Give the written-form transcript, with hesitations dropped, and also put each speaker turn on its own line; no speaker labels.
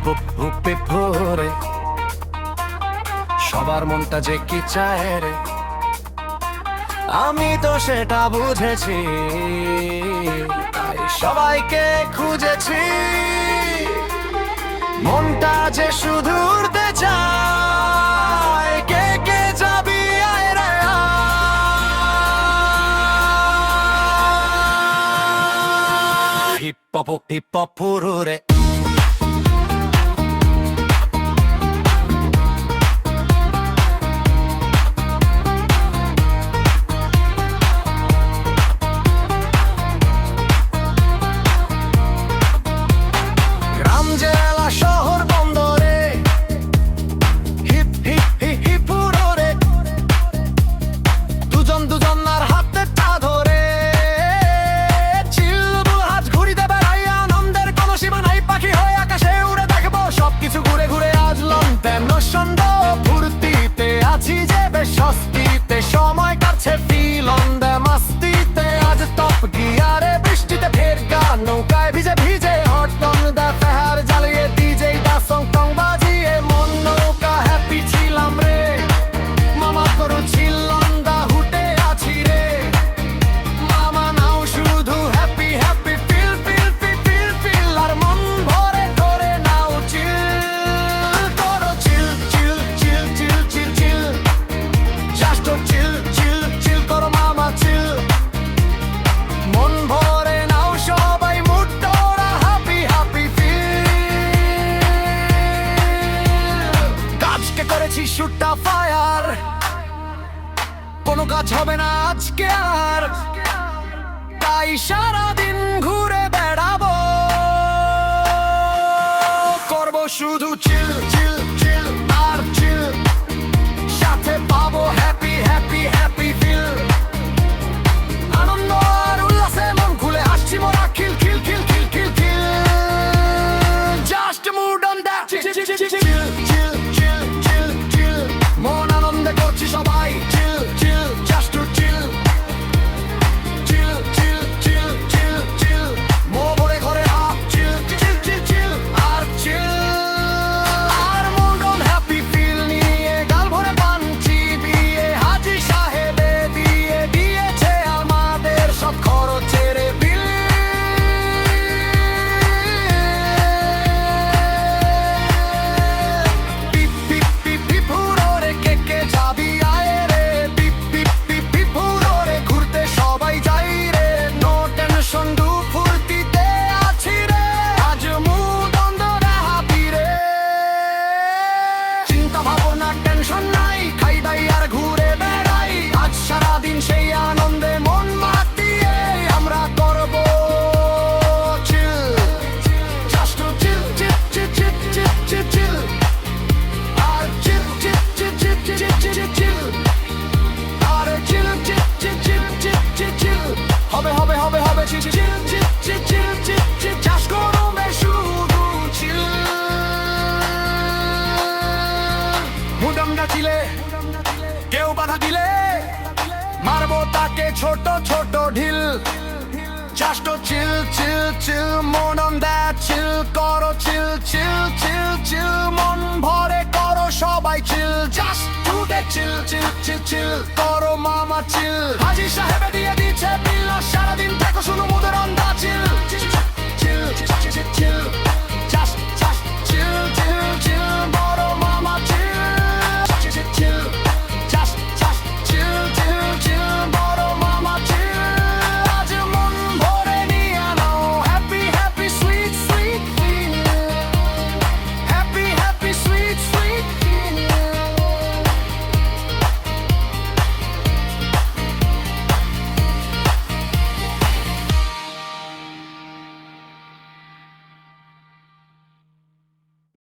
হুপে ভরে সবার মনটা যে কি চায় রে, আমি তো সেটা বুঝেছি, তাই সবাইকে খুঁজেছি। মনটা যে শুধু উড়তে চায়, কে কে যাবি আয় রে আয়। হিপ হপ পুরুরে স্বস্তিতে সময় কাছে ফিল অন দ্য মাস্তিতে আজ টপ গিয়ারে বৃষ্টিতে ফের গান নৌকায় ভিজে ভিজে হট অন দ্য ফেহার জ্বালিয়ে ডিজে দা সং টং বাজিয়ে মন নৌকা হ্যাপি ছিলাম রে মামা করো ছিল অন দ্য হুটে আছি রে মামা নাও শুধু happy happy feel feel feel feel feel আর মন ভরে করে নাও চিল করো চিল চিল চিল চিল চিল চিল জাস্ট চিল চিল চিল করো মামা চিল মন ভরে নাও সবাই মুড তোরা হ্যাপি হ্যাপি ফিল কাজকে করেছি শুটটা ফায়ার কোনো কাজ হবে না আজকে আর তাই সারাদিন ঘুরে বেড়াবো করবো শুধু চিল চিল চিল আর চিল সাথে পাবো হ্যাপি হ্যাপি হ্যাপি ফিল আনন্দ আর উল্লাসে মন খুলে আসছি মোরা খিল খিল খিল খিল খিল খিল just mood on that chill chill chill chill chill chill চিল মন আনন্দে করছি সবাই চিল চিল জাস্ট টু চিল চিল চিল চিল চিল চিল মো ভরে ঘরে আপ চিল চিল চিল চিল আর চিল আর মুড অন হ্যাপি ফিল নিয়ে গাল ভরে পাঞ্চি বিয়ে হাজি সাহেবে দিয়ে দিয়েছে আমাদের সব খরচের বিল পিপ পিপ পিপ পিপ হুরোরে কে কে যাবি আয় রে পিপ পিপ পিপ পিপ হুরোরে ঘুরতে সবাই যাই রে নো টেনশন দু ফুর্তিতে আছি রে আজ মুড অন দ্য হ্যাপি রে চিন্তা ভাবনা টেনশন নাই খাই দাই আর ঘুরে বেড়াই আজ সারাদিন সেই আনন্দে মন মাতিয়ে আমরা করবো চিল just chill chill chill chill chill chill chill আর চিল chill chill chill chill chill chill আর চিল chill chill chill chill chill চিল হবে হবে হবে হবে চিল chill chill chill chill chill চিল জাস্ট করবে শুধু চিল মুডমটা চিলে কেউ বাধা দিলে মারবো তাকে ছোট ছোট ঢিল জাস্ট চিল চিল চিল মন অন দ্যাট চিল করো চিল চিল চিল চিল মন ভরে করো সবাই চিল just to that chill chill chill চিল করো মামা চিল হাজি সাহেব